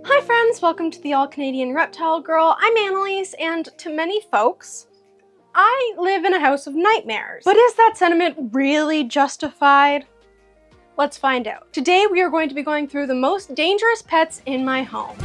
Hi friends, welcome to the All-Canadian Reptile Girl. I'm Annalise, and to many folks, I live in a house of nightmares. But is that sentiment really justified? Let's find out. Today we are going to be going through the most dangerous pets in my home.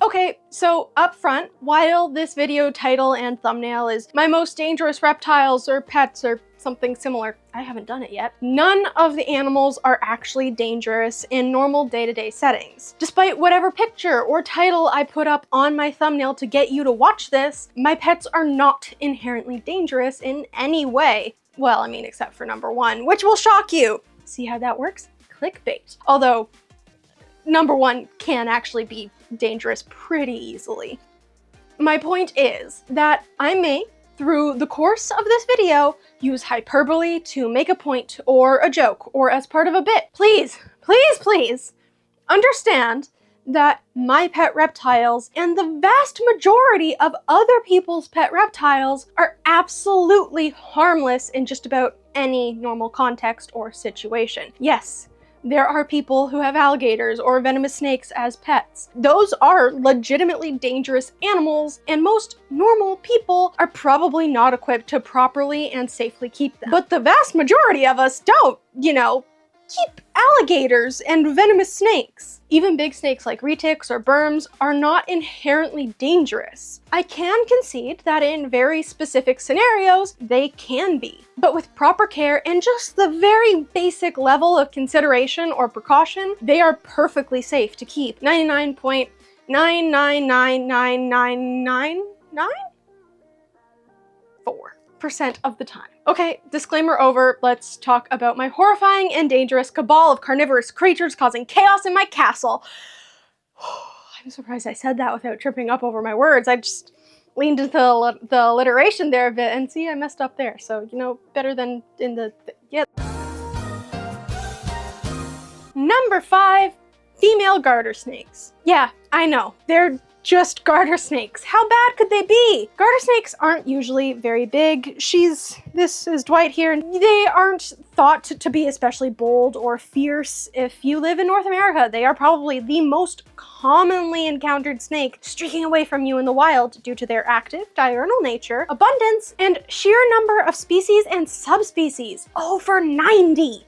Okay, so up front, while this video title and thumbnail is my most dangerous reptiles or pets or something similar, I haven't done it yet, none of the animals are actually dangerous in normal day-to-day settings. Despite whatever picture or title I put up on my thumbnail to get you to watch this, my pets are not inherently dangerous in any way. Well, I mean, except for number one, which will shock you. See how that works? Clickbait. Although, number one can actually be dangerous pretty easily. My point is that I may, through the course of this video, use hyperbole to make a point or a joke or as part of a bit. Please, please, please understand that my pet reptiles and the vast majority of other people's pet reptiles are absolutely harmless in just about any normal context or situation. Yes, there are people who have alligators or venomous snakes as pets. Those are legitimately dangerous animals, and most normal people are probably not equipped to properly and safely keep them. But the vast majority of us don't, keep alligators and venomous snakes. Even big snakes like retics or berms are not inherently dangerous. I can concede that in very specific scenarios, they can be. But with proper care and just the very basic level of consideration or precaution, they are perfectly safe to keep 99.99999.4% of the time. Okay, disclaimer over, let's talk about my horrifying and dangerous cabal of carnivorous creatures causing chaos in my castle. I'm surprised I said that without tripping up over my words. I just leaned into the alliteration there a bit, and see, I messed up there. So, better than in the, yeah. Number 5, female garter snakes. Yeah, I know, they're just garter snakes. How bad could they be? Garter snakes aren't usually very big. This is Dwight here. They aren't thought to be especially bold or fierce. If you live in North America, they are probably the most commonly encountered snake streaking away from you in the wild due to their active diurnal nature, abundance, and sheer number of species and subspecies, over 90.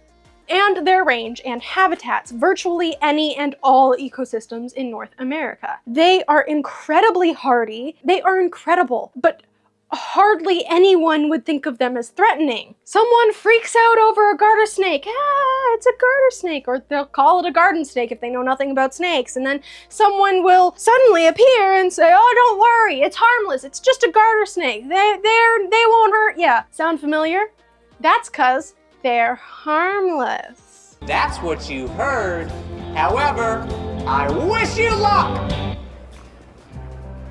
And their range and habitats, virtually any and all ecosystems in North America. They are incredibly hardy, they are incredible, but hardly anyone would think of them as threatening. Someone freaks out over a garter snake, it's a garter snake, or they'll call it a garden snake if they know nothing about snakes, and then someone will suddenly appear and say, oh, don't worry, it's harmless, it's just a garter snake, they won't hurt ya. Sound familiar? That's 'cause they're harmless. That's what you heard. However, I wish you luck!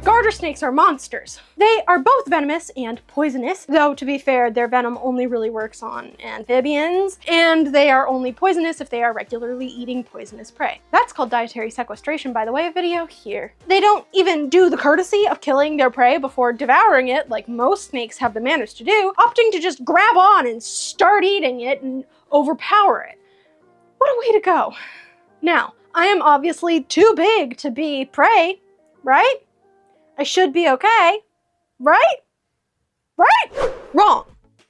Garter snakes are monsters. They are both venomous and poisonous, though to be fair, their venom only really works on amphibians, and they are only poisonous if they are regularly eating poisonous prey. That's called dietary sequestration, by the way, a video here. They don't even do the courtesy of killing their prey before devouring it like most snakes have the manners to do, opting to just grab on and start eating it and overpower it. What a way to go. Now, I am obviously too big to be prey, right? I should be okay, right? Right? Wrong.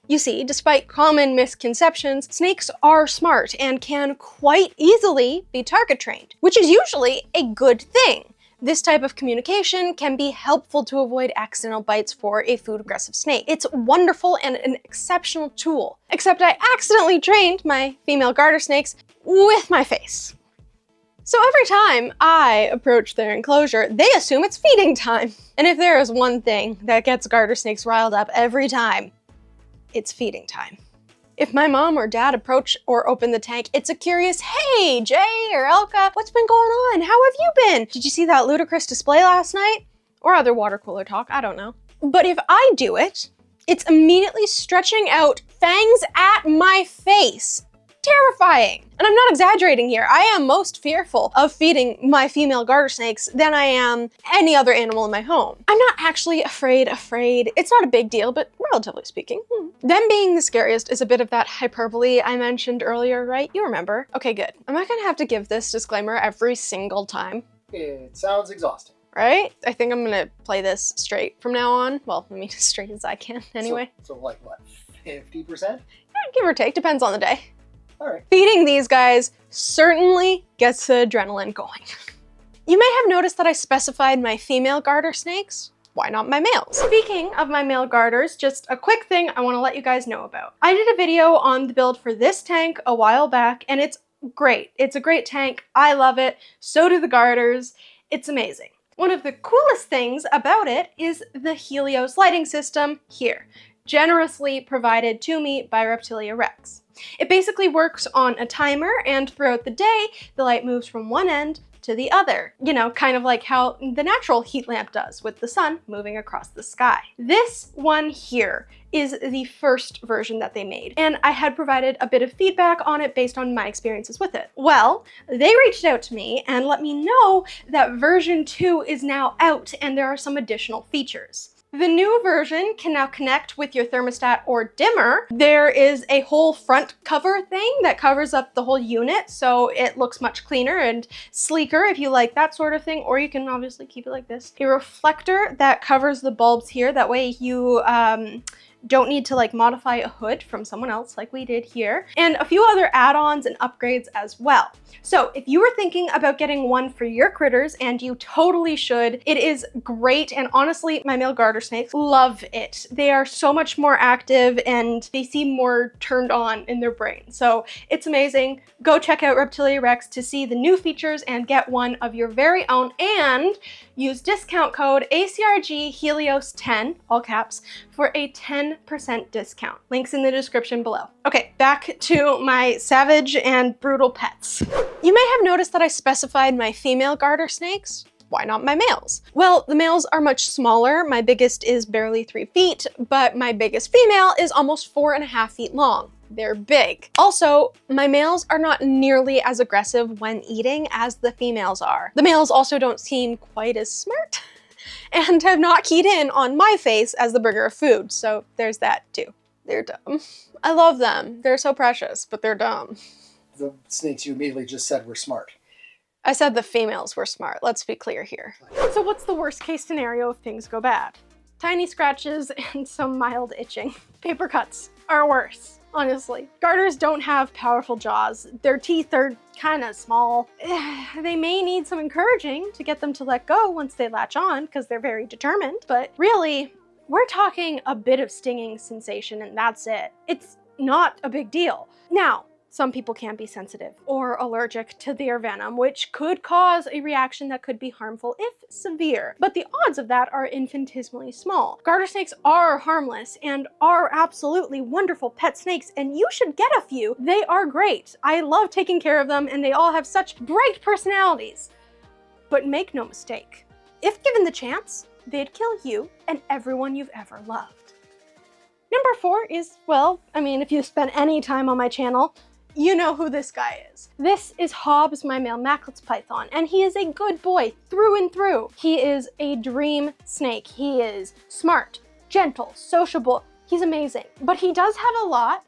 You see, despite common misconceptions, snakes are smart and can quite easily be target trained, which is usually a good thing. This type of communication can be helpful to avoid accidental bites for a food-aggressive snake. It's wonderful and an exceptional tool. Except I accidentally trained my female garter snakes with my face. So every time I approach their enclosure, they assume it's feeding time. And if there is one thing that gets garter snakes riled up every time, it's feeding time. If my mom or dad approach or open the tank, it's a curious, hey, Jay or Elka, what's been going on? How have you been? Did you see that ludicrous display last night? Or other water cooler talk, I don't know. But if I do it, it's immediately stretching out fangs at my face. Terrifying. And I'm not exaggerating here. I am most fearful of feeding my female garter snakes than I am any other animal in my home. I'm not actually afraid. It's not a big deal, but relatively speaking, Them being the scariest is a bit of that hyperbole I mentioned earlier, right? You remember. Okay, good. Am I gonna have to give this disclaimer every single time? It sounds exhausting. Right? I think I'm gonna play this straight from now on. Well, I mean, as straight as I can anyway. So like what, 50%? Yeah, give or take, depends on the day. All right. Feeding these guys certainly gets the adrenaline going. You may have noticed that I specified my female garter snakes. Why not my males? Speaking of my male garters, just a quick thing I want to let you guys know about. I did a video on the build for this tank a while back, and it's great. It's a great tank. I love it. So do the garters. It's amazing. One of the coolest things about it is the Helios lighting system here, generously provided to me by Reptilia Rex. It basically works on a timer, and throughout the day, the light moves from one end to the other. You know, kind of like how the natural heat lamp does with the sun moving across the sky. This one here is the first version that they made, and I had provided a bit of feedback on it based on my experiences with it. Well, they reached out to me and let me know that version 2 is now out and there are some additional features. The new version can now connect with your thermostat or dimmer. There is a whole front cover thing that covers up the whole unit, so it looks much cleaner and sleeker if you like that sort of thing, or you can obviously keep it like this. A reflector that covers the bulbs here, that way you don't need to like modify a hood from someone else like we did here, and a few other add-ons and upgrades as well. So if you were thinking about getting one for your critters, and you totally should, it is great, and honestly, my male garter snakes love it. They are so much more active and they seem more turned on in their brain. So it's amazing. Go check out Reptilia Rex to see the new features and get one of your very own, and use discount code ACRG Helios 10, all caps, for a 10% discount. Links in the description below. Okay, back to my savage and brutal pets. You may have noticed that I specified my female garter snakes. Why not my males? Well, the males are much smaller. My biggest is barely 3 feet, but my biggest female is almost 4.5 feet long. They're big. Also, my males are not nearly as aggressive when eating as the females are. The males also don't seem quite as smart and have not keyed in on my face as the bringer of food, so there's that too. They're dumb. I love them. They're so precious, but they're dumb. The snakes you immediately just said were smart. I said the females were smart, let's be clear here. So what's the worst case scenario if things go bad? Tiny scratches and some mild itching. Paper cuts are worse. Honestly, garters don't have powerful jaws. Their teeth are kind of small. They may need some encouraging to get them to let go once they latch on, because they're very determined. But really, we're talking a bit of stinging sensation and that's it. It's not a big deal. Now, some people can be sensitive or allergic to their venom, which could cause a reaction that could be harmful if severe, but the odds of that are infinitesimally small. Garter snakes are harmless and are absolutely wonderful pet snakes, and you should get a few. They are great. I love taking care of them, and they all have such bright personalities. But make no mistake, if given the chance, they'd kill you and everyone you've ever loved. Number 4 is, well, I mean, if you've spent any time on my channel, you know who this guy is. This is Hobbs, my male Macklitz python, and he is a good boy through and through. He is a dream snake. He is smart, gentle, sociable. He's amazing, but he does have a lot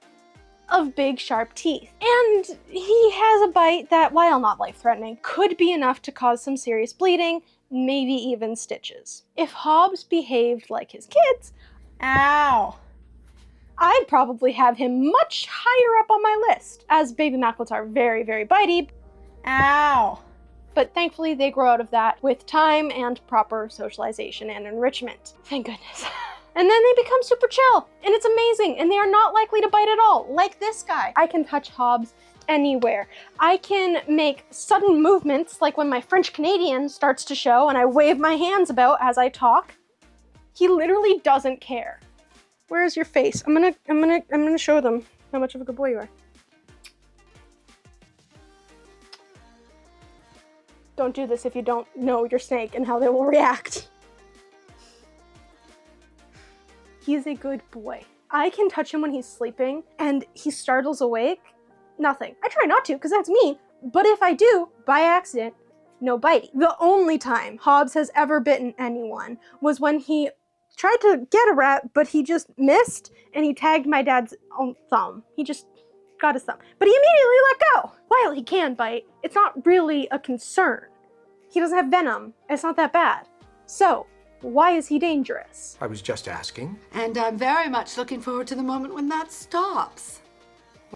of big, sharp teeth. And he has a bite that, while not life-threatening, could be enough to cause some serious bleeding, maybe even stitches. If Hobbs behaved like his kids, ow, I'd probably have him much higher up on my list, as baby Macklitz are very, very bitey. Ow. But thankfully they grow out of that with time and proper socialization and enrichment. Thank goodness. And then they become super chill, and it's amazing, and they are not likely to bite at all, like this guy. I can touch Hobbs anywhere. I can make sudden movements, like when my French Canadian starts to show and I wave my hands about as I talk. He literally doesn't care. Where's your face? I'm gonna show them how much of a good boy you are. Don't do this if you don't know your snake and how they will react. He's a good boy. I can touch him when he's sleeping and he startles awake. Nothing. I try not to because that's me, but if I do, by accident, no biting. The only time Hobbs has ever bitten anyone was when he tried to get a rat, but he just missed, and he tagged my dad's own thumb. He just got his thumb. But he immediately let go. While he can bite, it's not really a concern. He doesn't have venom. It's not that bad. So, why is he dangerous? I was just asking. And I'm very much looking forward to the moment when that stops.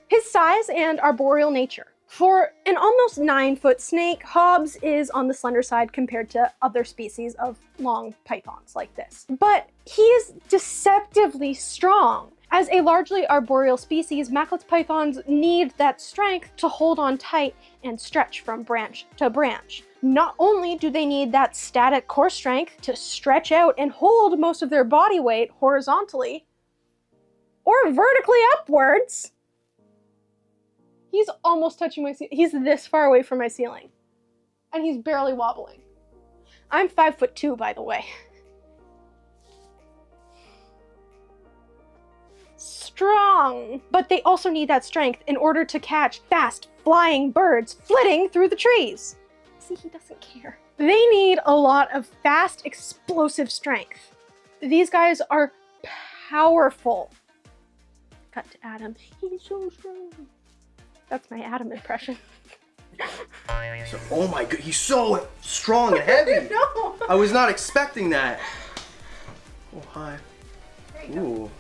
His size and arboreal nature. For an almost 9-foot snake, Hobbs is on the slender side compared to other species of long pythons like this. But he is deceptively strong. As a largely arboreal species, Macklot's pythons need that strength to hold on tight and stretch from branch to branch. Not only do they need that static core strength to stretch out and hold most of their body weight horizontally or vertically upwards, he's almost touching my ceiling. He's this far away from my ceiling. And he's barely wobbling. I'm 5'2", by the way. Strong. But they also need that strength in order to catch fast flying birds flitting through the trees. See, he doesn't care. They need a lot of fast, explosive strength. These guys are powerful. Cut to Adam. He's so strong. That's my Adam impression. So, oh my god, he's so strong and heavy. No. I was not expecting that. Oh, hi. Ooh,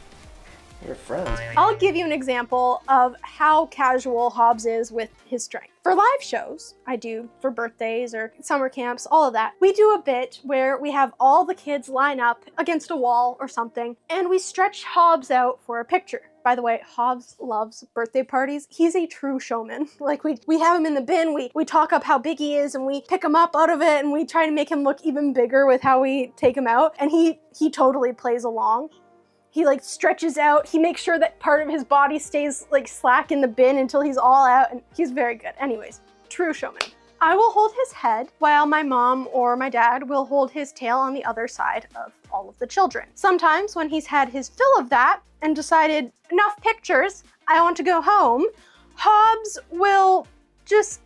we're friends. I'll give you an example of how casual Hobbs is with his strength. For live shows, I do for birthdays or summer camps, all of that, we do a bit where we have all the kids line up against a wall or something, and we stretch Hobbs out for a picture. By the way, Hobbs loves birthday parties. He's a true showman. Like we have him in the bin, we talk up how big he is, and we pick him up out of it, and we try to make him look even bigger with how we take him out, and he totally plays along. He like stretches out, he makes sure that part of his body stays like slack in the bin until he's all out, and he's very good. Anyways, true showman. I will hold his head while my mom or my dad will hold his tail on the other side of all of the children. Sometimes when he's had his fill of that and decided enough pictures, I want to go home, Hobbs will just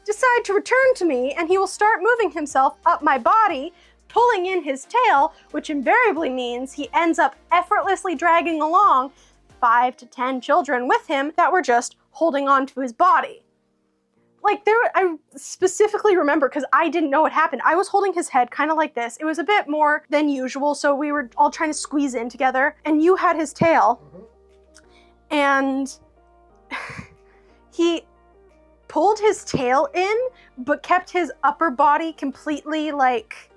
decide to return to me, and he will start moving himself up my body, pulling in his tail, which invariably means he ends up effortlessly dragging along 5 to 10 children with him that were just holding on to his body. Like I specifically remember, because I didn't know what happened. I was holding his head kind of like this. It was a bit more than usual, so we were all trying to squeeze in together, and you had his tail, and he pulled his tail in, but kept his upper body completely like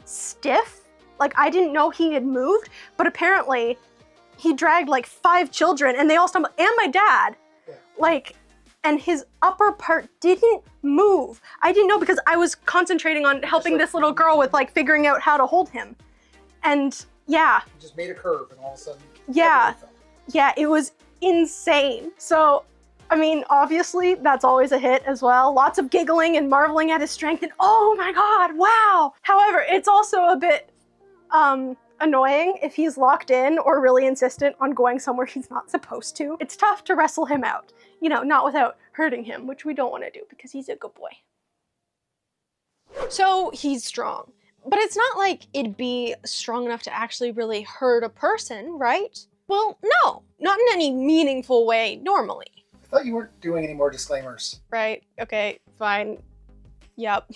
stiff. Like I didn't know he had moved, but apparently he dragged like 5 children, and they all stumbled, and my dad. Like, and his upper part didn't move. I didn't know because I was concentrating on helping this little girl with like figuring out how to hold him. And yeah. He just made a curve and all of a sudden. Yeah. Yeah, it was insane. So, I mean, obviously that's always a hit as well. Lots of giggling and marveling at his strength and oh my God, wow. However, it's also a bit annoying if he's locked in or really insistent on going somewhere he's not supposed to. It's tough to wrestle him out. You know, not without hurting him, which we don't want to do because he's a good boy. So he's strong, but it's not like it'd be strong enough to actually really hurt a person, right? Well, no, not in any meaningful way normally. I thought you weren't doing any more disclaimers. Right, okay, fine, yep.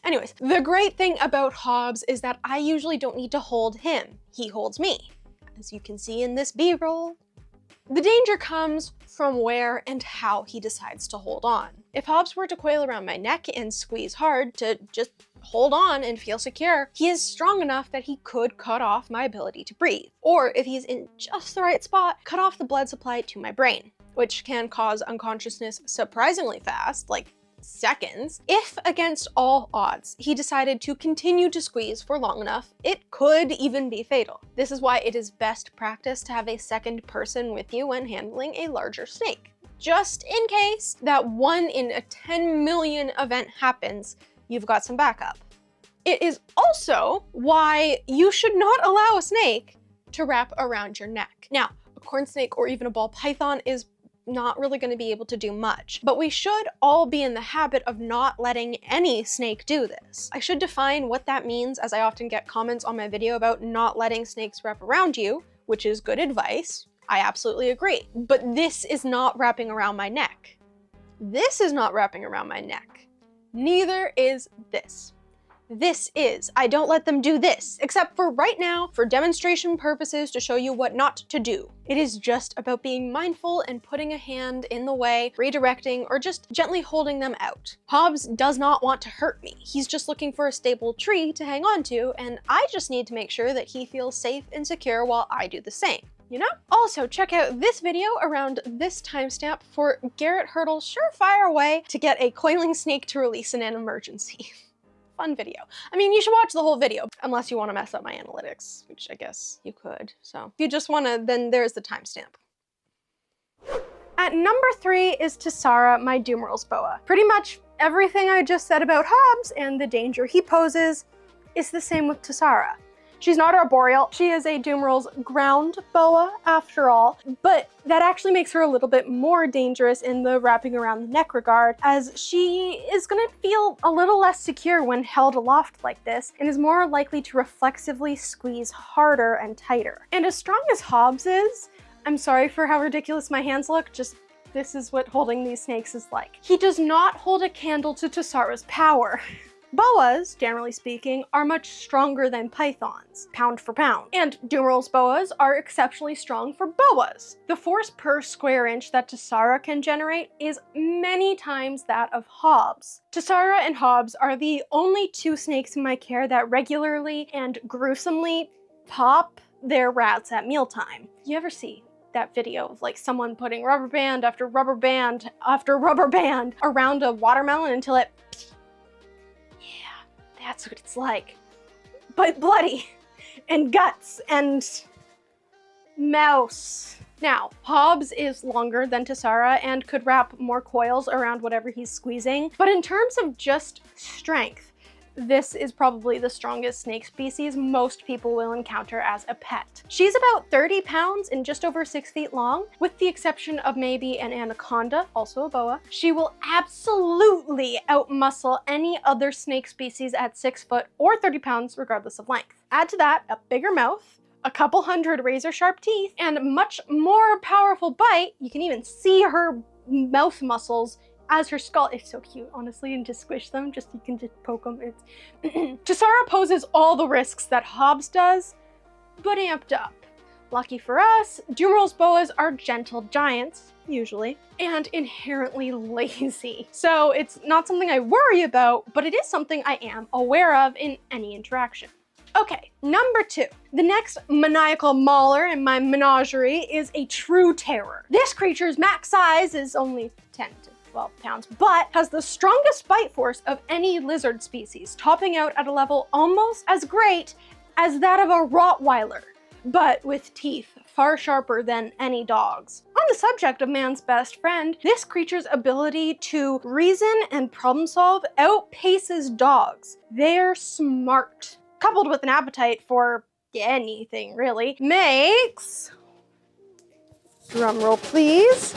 Anyways, the great thing about Hobbs is that I usually don't need to hold him. He holds me, as you can see in this B-roll. The danger comes from where and how he decides to hold on. If Hobbs were to coil around my neck and squeeze hard to just hold on and feel secure, he is strong enough that he could cut off my ability to breathe. Or if he's in just the right spot, cut off the blood supply to my brain, which can cause unconsciousness surprisingly fast, like seconds. If against all odds, he decided to continue to squeeze for long enough, it could even be fatal. This is why it is best practice to have a second person with you when handling a larger snake. Just in case that 1 in a 10 million event happens, you've got some backup. It is also why you should not allow a snake to wrap around your neck. Now, a corn snake or even a ball python is not really going to be able to do much. But we should all be in the habit of not letting any snake do this. I should define what that means, as I often get comments on my video about not letting snakes wrap around you, which is good advice. I absolutely agree. But this is not wrapping around my neck. This is not wrapping around my neck. Neither is this. This is. I don't let them do this, except for right now, for demonstration purposes to show you what not to do. It is just about being mindful and putting a hand in the way, redirecting, or just gently holding them out. Hobbs does not want to hurt me. He's just looking for a stable tree to hang on to, and I just need to make sure that he feels safe and secure while I do the same. You know? Also, check out this video around this timestamp for Garrett Hurdle's surefire way to get a coiling snake to release in an emergency. Fun video. I mean, you should watch the whole video, unless you want to mess up my analytics, which I guess you could. So if you just want to, then there's the timestamp. At number 3 is Tessara, my dumeril's boa. Pretty much everything I just said about Hobbs and the danger he poses is the same with Tessara. She's not arboreal. She is a dumeril's ground boa after all, but that actually makes her a little bit more dangerous in the wrapping around the neck regard, as she is gonna feel a little less secure when held aloft like this, and is more likely to reflexively squeeze harder and tighter. And as strong as Hobbs is, I'm sorry for how ridiculous my hands look, just this is what holding these snakes is like. He does not hold a candle to Tessara's power. Boas, generally speaking, are much stronger than pythons, pound for pound, and dumeril's boas are exceptionally strong for boas. The force per square inch that Tessara can generate is many times that of Hobbs. Tessara and Hobbs are the only 2 snakes in my care that regularly and gruesomely pop their rats at mealtime. You ever see that video of like someone putting rubber band after rubber band after rubber band around a watermelon until it... That's what it's like, but bloody, and guts, and mouse. Now, Hobbs is longer than Tessara and could wrap more coils around whatever he's squeezing, but in terms of just strength, this is probably the strongest snake species most people will encounter as a pet. She's about 30 pounds and just over 6 feet long, with the exception of maybe an anaconda, also a boa. She will absolutely outmuscle any other snake species at 6 foot or 30 pounds regardless of length. Add to that a bigger mouth, a couple hundred razor sharp teeth, and a much more powerful bite. You can even see her mouth muscles as her skull. It's so cute, honestly, and just squish them, you can just poke them. It's Tessara poses all the risks that Hobbs does, but amped up. Lucky for us, dumeril's boas are gentle giants, usually, and inherently lazy. So it's not something I worry about, but it is something I am aware of in any interaction. Okay, number 2. The next maniacal mauler in my menagerie is a true terror. This creature's max size is only 10 to 12 pounds, but has the strongest bite force of any lizard species, topping out at a level almost as great as that of a Rottweiler, but with teeth far sharper than any dog's. On the subject of man's best friend, this creature's ability to reason and problem solve outpaces dogs. They're smart, coupled with an appetite for anything really, makes, drumroll please,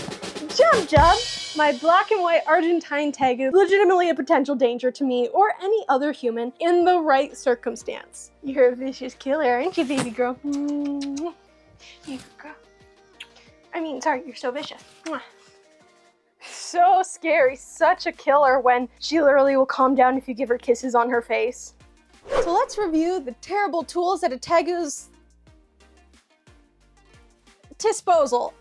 Jub, my black and white Argentine tegu, legitimately a potential danger to me or any other human in the right circumstance. You're a vicious killer, aren't you, baby girl? You girl. I mean, sorry, you're so vicious. So scary, such a killer when she literally will calm down if you give her kisses on her face. So let's review the terrible tools at a tegu's disposal.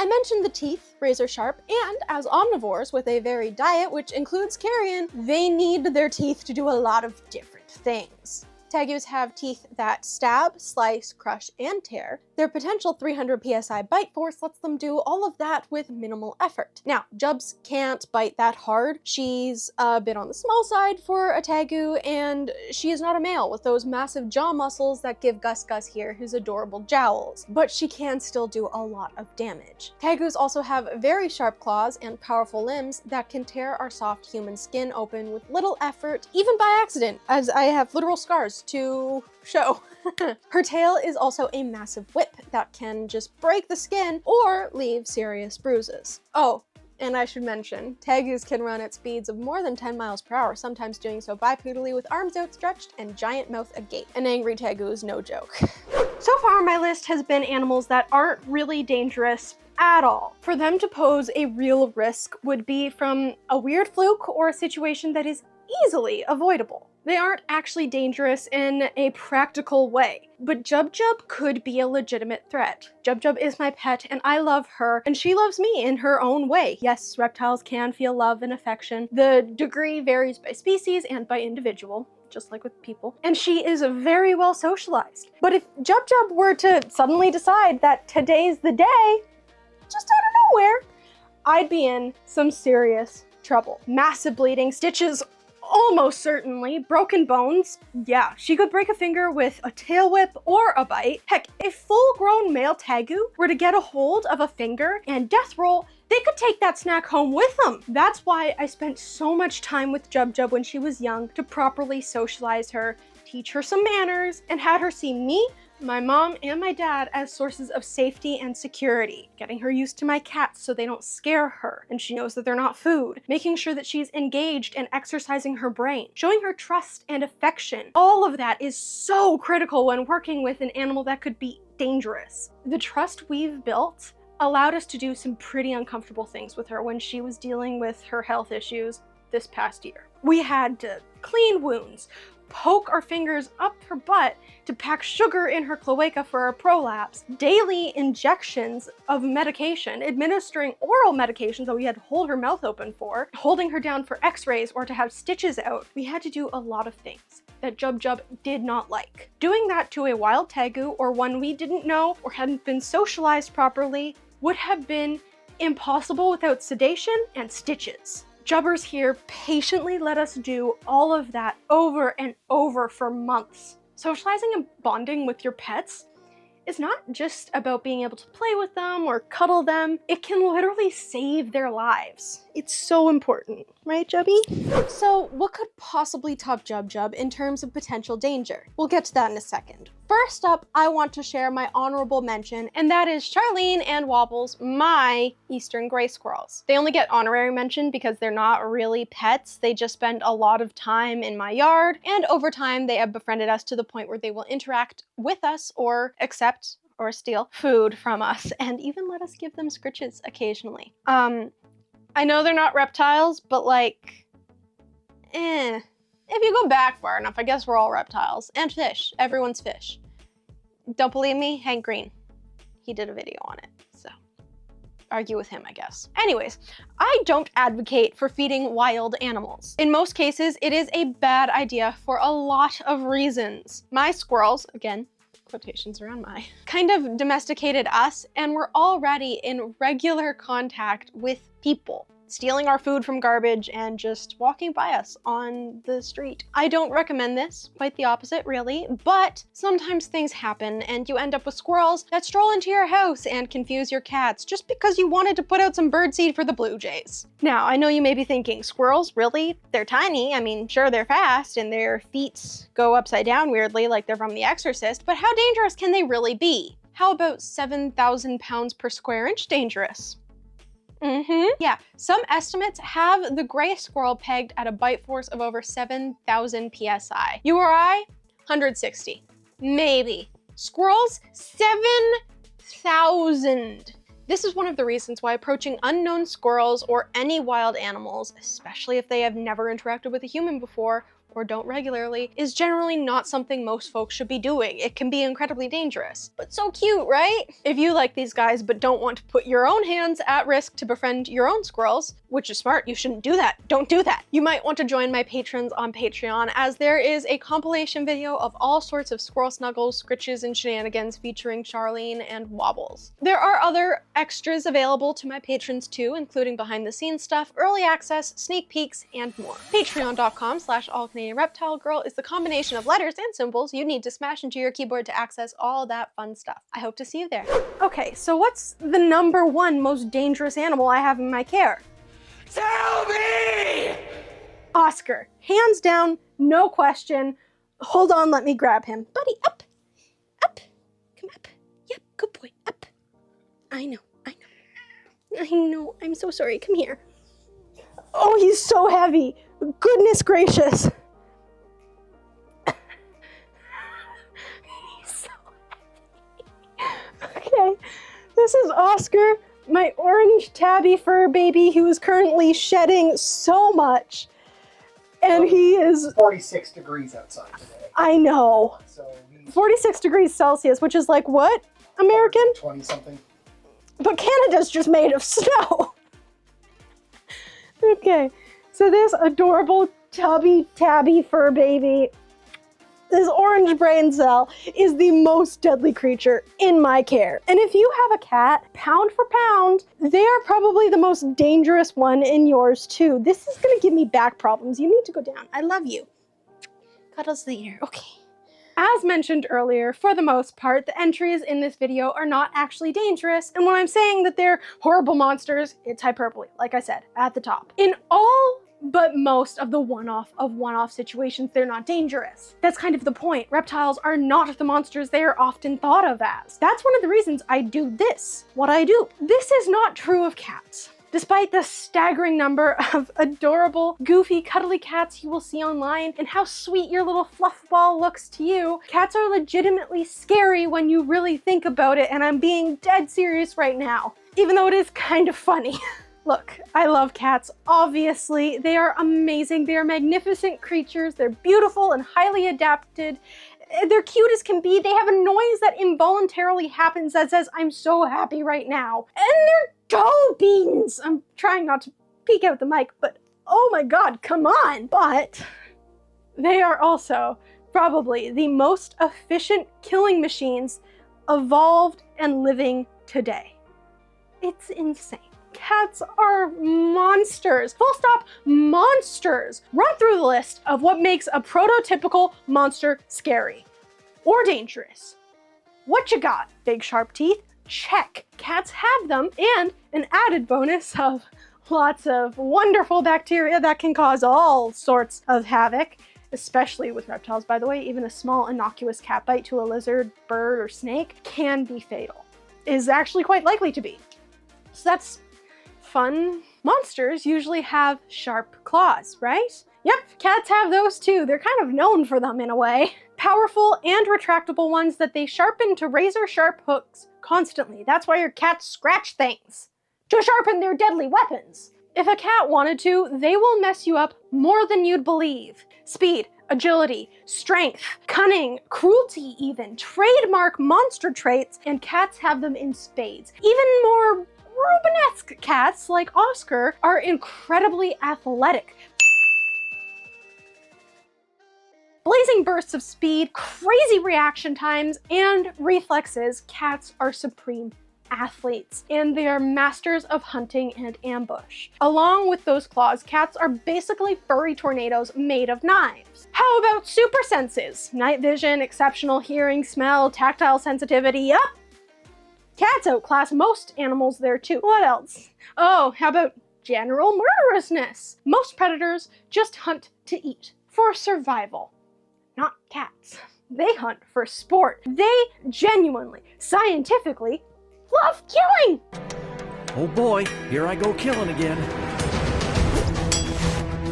I mentioned the teeth, razor sharp, and as omnivores with a varied diet, which includes carrion, they need their teeth to do a lot of different things. Tegus have teeth that stab, slice, crush, and tear. Their potential 300 psi bite force lets them do all of that with minimal effort. Now, Jubs can't bite that hard. She's a bit on the small side for a tegu, and she is not a male with those massive jaw muscles that give Gus here his adorable jowls, but she can still do a lot of damage. Tegus also have very sharp claws and powerful limbs that can tear our soft human skin open with little effort, even by accident, as I have literal scars just to show. Her tail is also a massive whip that can just break the skin or leave serious bruises. Oh, and I should mention, tegus can run at speeds of more than 10 miles per hour, sometimes doing so bipedally with arms outstretched and giant mouth agape. An angry tegu is no joke. So far, my list has been animals that aren't really dangerous at all. For them to pose a real risk would be from a weird fluke or a situation that is easily avoidable. They aren't actually dangerous in a practical way, but Jub Jub could be a legitimate threat. Jub Jub is my pet and I love her, and she loves me in her own way. Yes, reptiles can feel love and affection. The degree varies by species and by individual, just like with people. And she is very well socialized. But if Jub Jub were to suddenly decide that today's the day, just out of nowhere, I'd be in some serious trouble. Massive bleeding, stitches almost certainly, broken bones. Yeah, she could break a finger with a tail whip or a bite. Heck, if full-grown male tegu were to get a hold of a finger and death roll, they could take that snack home with them. That's why I spent so much time with Jub Jub when she was young to properly socialize her, teach her some manners, and had her see me, my mom, and my dad as sources of safety and security, getting her used to my cats so they don't scare her and she knows that they're not food, making sure that she's engaged and exercising her brain, showing her trust and affection. All of that is so critical when working with an animal that could be dangerous. The trust we've built allowed us to do some pretty uncomfortable things with her when she was dealing with her health issues this past year. We had to clean wounds, poke our fingers up her butt to pack sugar in her cloaca for her prolapse, daily injections of medication, administering oral medications that we had to hold her mouth open for, holding her down for x-rays or to have stitches out. We had to do a lot of things that Jub Jub did not like. Doing that to a wild tegu or one we didn't know or hadn't been socialized properly would have been impossible without sedation and stitches. Jubbers here patiently let us do all of that over and over for months. Socializing and bonding with your pets is not just about being able to play with them or cuddle them. It can literally save their lives. It's so important, right, Jubby? So what could possibly top Jub Jub in terms of potential danger? We'll get to that in a second. First up, I want to share my honorable mention, and that is Charlene and Wobbles, my eastern gray squirrels. They only get honorary mention because they're not really pets. They just spend a lot of time in my yard, and over time they have befriended us to the point where they will interact with us or accept or steal food from us, and even let us give them scritches occasionally. I know they're not reptiles, but like, if you go back far enough, I guess we're all reptiles. And fish. Everyone's fish. Don't believe me? Hank Green. He did a video on it, so argue with him, I guess. Anyways, I don't advocate for feeding wild animals. In most cases, it is a bad idea for a lot of reasons. My squirrels, again, quotations around my, kind of domesticated us and were already in regular contact with people, stealing our food from garbage and just walking by us on the street. I don't recommend this, quite the opposite really, but sometimes things happen and you end up with squirrels that stroll into your house and confuse your cats just because you wanted to put out some birdseed for the blue jays. Now, I know you may be thinking, squirrels, really? They're tiny. I mean, sure, they're fast and their feet go upside down weirdly like they're from The Exorcist, but how dangerous can they really be? How about 7,000 pounds per square inch dangerous? Yeah, some estimates have the gray squirrel pegged at a bite force of over 7,000 PSI. You or I? 160. Maybe. Squirrels? 7,000. This is one of the reasons why approaching unknown squirrels or any wild animals, especially if they have never interacted with a human before, or don't regularly, is generally not something most folks should be doing. It can be incredibly dangerous, but so cute, right? If you like these guys but don't want to put your own hands at risk to befriend your own squirrels, which is smart, you shouldn't do that. Don't do that. You might want to join my patrons on Patreon, as there is a compilation video of all sorts of squirrel snuggles, scritches, and shenanigans featuring Charlene and Wobbles. There are other extras available to my patrons too, including behind the scenes stuff, early access, sneak peeks, and more. Patreon.com/allcanadianreptilegirl is the combination of letters and symbols you need to smash into your keyboard to access all that fun stuff. I hope to see you there. Okay, so what's the #1 most dangerous animal I have in my care? Tell me! Oscar. Hands down, no question, Hold on, let me grab him. Buddy, up, up, come up. Yep, good boy, up. I know, I'm so sorry, come here. Oh, he's so heavy. Goodness gracious. He's so heavy. Okay, this is Oscar, my orange tabby fur baby who is currently shedding so much. And he is 46 degrees outside today. I know. So he's 46 degrees Celsius, which is like what? American? 20 something. But Canada's just made of snow. Okay, so this adorable tubby tabby fur baby, this orange brain cell, is the most deadly creature in my care. And if you have a cat, pound for pound, they are probably the most dangerous one in yours too. This is gonna give me back problems. You need to go down. I love you. Cuddles the ear. Okay. As mentioned earlier, for the most part, the entries in this video are not actually dangerous, and when I'm saying that they're horrible monsters, it's hyperbole, like I said, at the top. In all but most of the one-off situations, they're not dangerous. That's kind of the point. Reptiles are not the monsters they are often thought of as. That's one of the reasons I do this, what I do. This is not true of cats. Despite the staggering number of adorable, goofy, cuddly cats you will see online and how sweet your little fluff ball looks to you, cats are legitimately scary when you really think about it, and I'm being dead serious right now, even though it is kind of funny. Look, I love cats, obviously. They are amazing, they are magnificent creatures, they're beautiful and highly adapted. They're cute as can be. They have a noise that involuntarily happens that says, I'm so happy right now. And they're dough beans. I'm trying not to peek out the mic, but oh my God, come on. But they are also probably the most efficient killing machines evolved and living today. It's insane. Cats are monsters. Full stop, monsters. Run through the list of what makes a prototypical monster scary or dangerous. What you got? Big sharp teeth? Check. Cats have them, and an added bonus of lots of wonderful bacteria that can cause all sorts of havoc, especially with reptiles, by the way. Even a small innocuous cat bite to a lizard, bird, or snake can be fatal. Is actually quite likely to be. So that's fun. Monsters usually have sharp claws, right? Yep, cats have those too. They're kind of known for them in a way. Powerful and retractable ones that they sharpen to razor-sharp hooks constantly. That's why your cats scratch things, to sharpen their deadly weapons. If a cat wanted to, they will mess you up more than you'd believe. Speed, agility, strength, cunning, cruelty even, trademark monster traits, and cats have them in spades. Even more Rubenesque cats like Oscar are incredibly athletic. Blazing bursts of speed, crazy reaction times, and reflexes, cats are supreme athletes, and they are masters of hunting and ambush. Along with those claws, cats are basically furry tornadoes made of knives. How about super senses? Night vision, exceptional hearing, smell, tactile sensitivity, yup. Cats outclass most animals there too. What else? Oh, how about general murderousness? Most predators just hunt to eat, for survival. Not cats. They hunt for sport. They genuinely, scientifically, love killing! Oh boy, here I go killing again.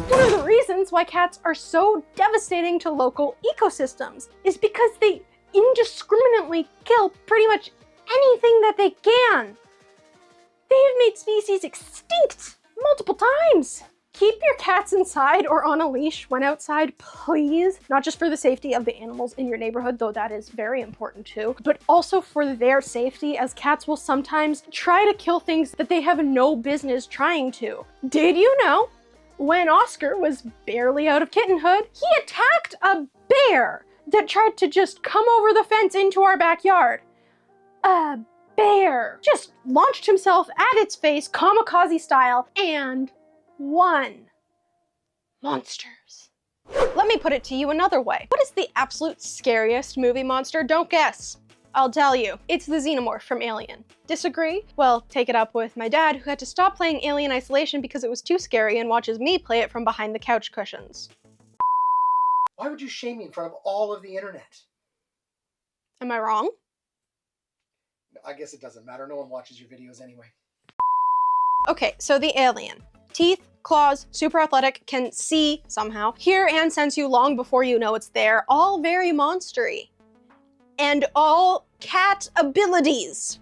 One of the reasons why cats are so devastating to local ecosystems is because they indiscriminately kill pretty much anything that they can. They have made species extinct multiple times. Keep your cats inside or on a leash when outside, please. Not just for the safety of the animals in your neighborhood, though that is very important too, but also for their safety, as cats will sometimes try to kill things that they have no business trying to. Did you know, when Oscar was barely out of kittenhood, he attacked a bear that tried to just come over the fence into our backyard? A bear just launched himself at its face, kamikaze style, and won. Monsters. Let me put it to you another way. What is the absolute scariest movie monster? Don't guess. I'll tell you. It's the xenomorph from Alien. Disagree? Well, take it up with my dad, who had to stop playing Alien Isolation because it was too scary and watches me play it from behind the couch cushions. Why would you shame me in front of all of the internet? Am I wrong? I guess it doesn't matter. No one watches your videos anyway. Okay, so the alien. Teeth, claws, super athletic, can see somehow, hear and sense you long before you know it's there, all very monstery. And all cat abilities.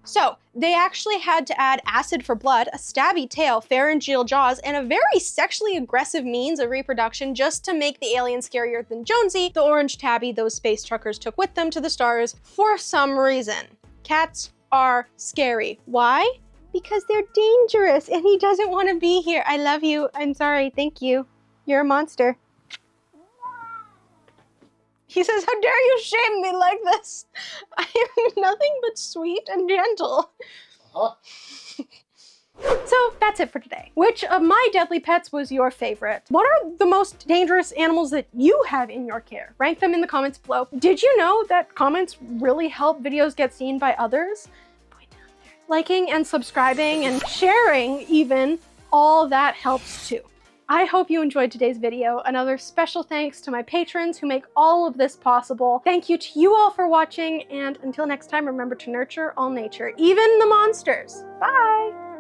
So, they actually had to add acid for blood, a stabby tail, pharyngeal jaws, and a very sexually aggressive means of reproduction just to make the alien scarier than Jonesy, the orange tabby those space truckers took with them to the stars for some reason. Cats are scary. Why? Because they're dangerous and he doesn't want to be here. I love you. I'm sorry. Thank you. You're a monster. He says, how dare you shame me like this? I am nothing but sweet and gentle. So that's it for today. Which of my deadly pets was your favorite? What are the most dangerous animals that you have in your care? Rank them in the comments below. Did you know that comments really help videos get seen by others? Point down there. Liking and subscribing and sharing even, all that helps too. I hope you enjoyed today's video. Another special thanks to my patrons who make all of this possible. Thank you to you all for watching, and until next time, remember to nurture all nature, even the monsters. Bye!